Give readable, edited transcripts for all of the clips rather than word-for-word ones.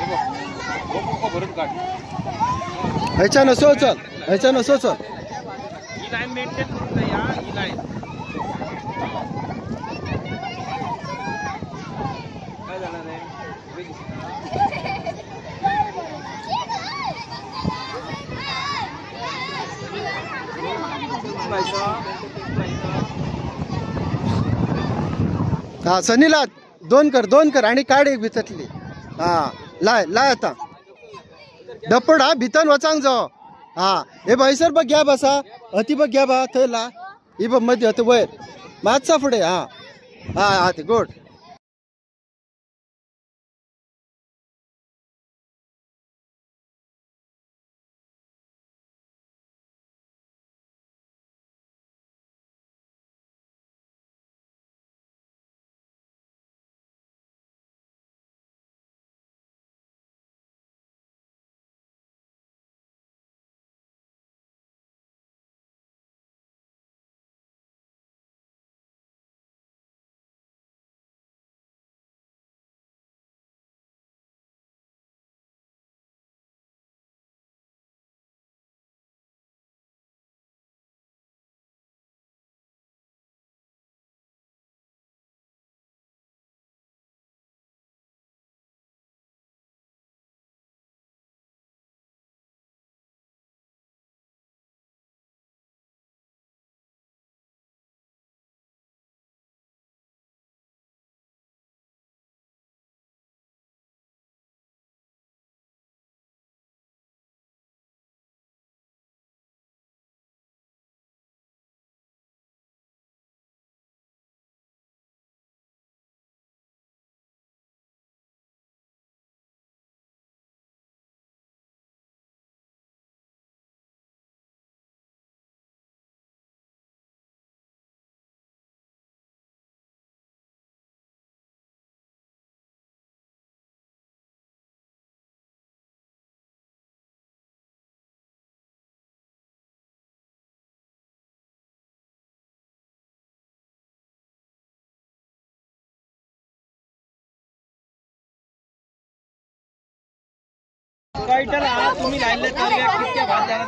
भरून काढ ह्याच्यानं सो चल ह्याच्यानं सो चल ही लाईन मेंटेन करून द्या या ही लाईन काय झालं रे हा सनीला दोन कर आणि काढ एक भितरली हा लाय लाय आता डपड हा भितन वचांग जाओ हा हे बैसर बघ घ्या बसा अति बघ घ्या बा थंय ला ही बघ मध्ये होते वयर मातसा फुडे हा हा हा ते गुड तुम्ही लाईनला किती भात झाला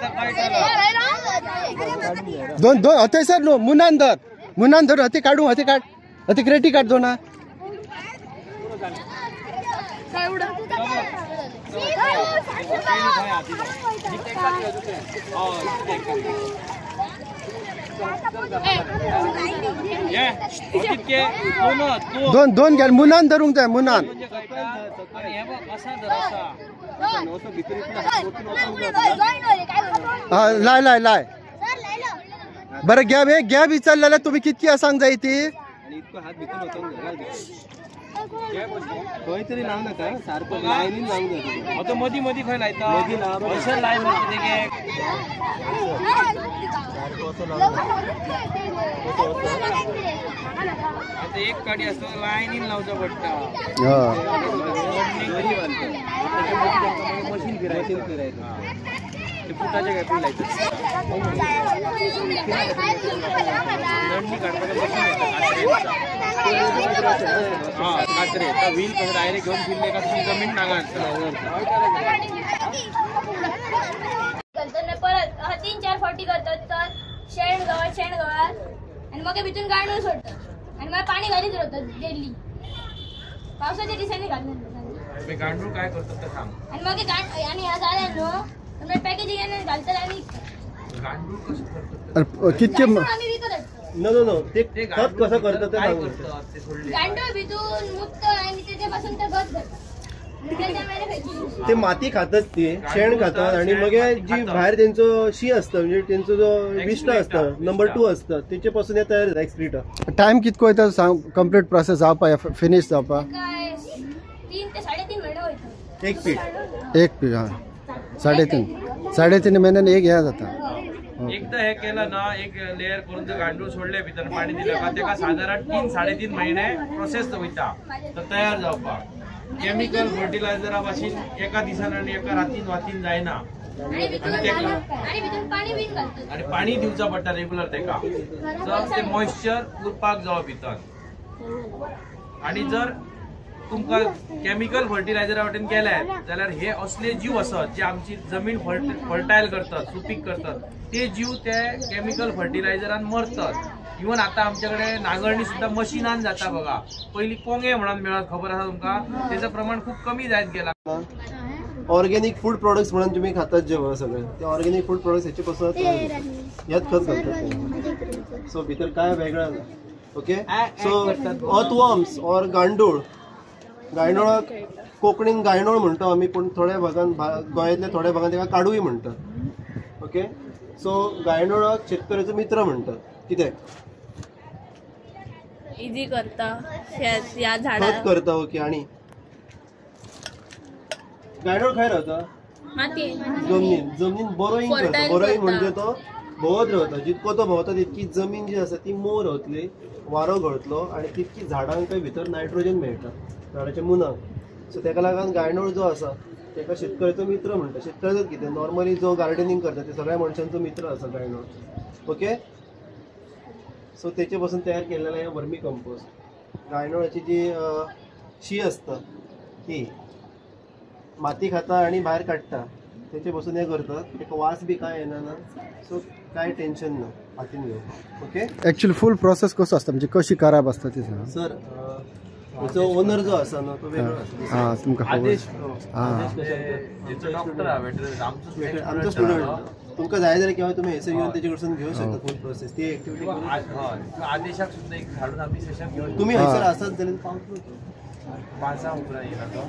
दोन दोन होते सर नो मुनांदर हते काढू हते काढ हते क्रेटी काढ दो ना दोन दोन घ्या मुनान धरून जाय मुनान लाय लाय लाय बरं घ्या विचारलेला तुम्ही कितकी सांग जाय ती काहीतरी लावू नका सारखं लाईनीन लावून द्या आता मधी मधी खाय लायता मधी लाव असं लाईन मध्ये घे आता एक काडी असतो लाईनीन लावचा पडता मशीन फिरायचं ते फुटाच्या गॅपी लायचं नडणी काढताना मशीन येतं हा कात्रे आता व्हील कसं डायरेक्ट घेऊन फिरले का तुम्ही जमीन नागात परत 3-4 फाटी करतात तर शेण गवत आणि मग भितून गांडूळ सोडतात आणि मग पाणी घालीत राहतात डेली पावसाच्या दिवसांनी घालतात गांडूळ काय करतात ते सांग आणि मग आणि ह्या झाल्यानो तुम्ही पॅकेजिंग घालतात आणि गांडूळ कसं करतात कितके आम्ही विकत असतो नो ते खत कसं करतात ते सांग गांडूळ भिजून मुक्त आणि त्याच्यापासून ते खत करतात ते माती खातात ते शेण खातात आणि मग जी बाहेर त्यांचं शी असतं म्हणजे त्यांचं जो विष्ट असतं नंबर 2 असतं त्याच्यापासून हे तयार जाता एक्सक्रीट टाइम कितको येता सांग कंप्लीट प्रोसेस जावपा फिनिश जावपा 3 ते 3.5 महिने होतात एक पीठ हा 3.5 महिन्याने एक ह्या जाता एकदा हे केलं ना एक लेअर करून ते गांडूळ सोडले भितर पाणी दिलं का त्याला साधारण 3-3.5 महिने प्रोसेस होता तर तयार जावपा केमिकल फर्टिलायझर मशीन एका दिसान आणि एका रातीन वातीन जायना आणि पाणी दिवचा पडटा रेग्युलर तेका जर ते मॉइश्चर उरपाक जावं भितर आणि जर तुमका केमिकल फर्टिलायझरा वाटेन गेल्यात जाल्यार हे असले जीव असत जे आमची जमीन फर्टायल करतात, सुपीक करतात, ते जीव ते केमिकल फर्टिलायझरान मरतात. इवन आता आमच्याकडे नांगरणी सुद्धा मशीनान जाता बघा. पहिली कोंगे म्हणून मिळत, खबर आसा तुमका? त्याचं प्रमाण खूप कमी जायत गेला. ऑर्गेनिक फूड प्रोडक्ट्स म्हणून तुम्ही खातात जेव्हा सगळे ते ऑर्गेनिक फूड प्रोडक्ट्स ह्याचे पासून यात खत घालतात. सो भितर काय वेगळं ना. ओके. सो अर्थवॉर्म्स ऑर गांडूळ, गांयडोळाक कोंकणीन गांयडोळ म्हणतो आम्ही, पण थोड्या भागान गोंयांतल्या थोड्या भागान ताका काडूय म्हणतात. ओके. सो गांयडोळाक शेतकऱ्याचो मित्र म्हणतात. कित्याक? इजी करता शेत या झाडा खत करता. ओके. आणि गांयडोळ खंय रावता? जमनीन बोरोईंग करता. बोरोईंग म्हणजे तो भोवत रावता. जितको तो भोवता तितकी जमीन जी आसा ती मोव रावतली, वारो घडतलो आणि तितकी झाडांक भितर नायट्रोजन मेळटा झाडाच्या मुनाक. सो तेका लागून गांयडोळ जो आसा तेका शेतकऱ्याचो मित्र म्हणटा. शेतकऱ्याचो कितें नॉर्मली जो गार्डनिंग करता ते सगळ्या मनशांचो मित्र आसा गांयडोळ. ओके. सो तेचे पासून तयार केलेला हे वर्मी कंपोस्ट. गांयडोळाची जी शी असता ती माती खाता आणि भायर काडटा, तेचे पासून हे करतात. तेका वास बी काय येना ना. सो काय टेन्शन ना हातीन घेवप. ओके. ॲक्च्युअली फुल प्रोसेस कसो असता म्हणजे कशी खराब असता ती सांग. सर जो ओनर जो आसा ना तो वेगळो आसा. हां तुमकां आदेश आमचो स्टुडंट. तुमकां जाय जाल्यार केव्हा तुम्ही हेसर येऊन तेचे कडसून घेवं शकता फूल प्रोसेस. ती एक्टिविटी आदेशाक सुद्धा एक धाडून आम्ही सेशन घेऊन तुम्ही हयसर आसात जाल्यार पावतलो तो. 5 उपरांत येयला तो.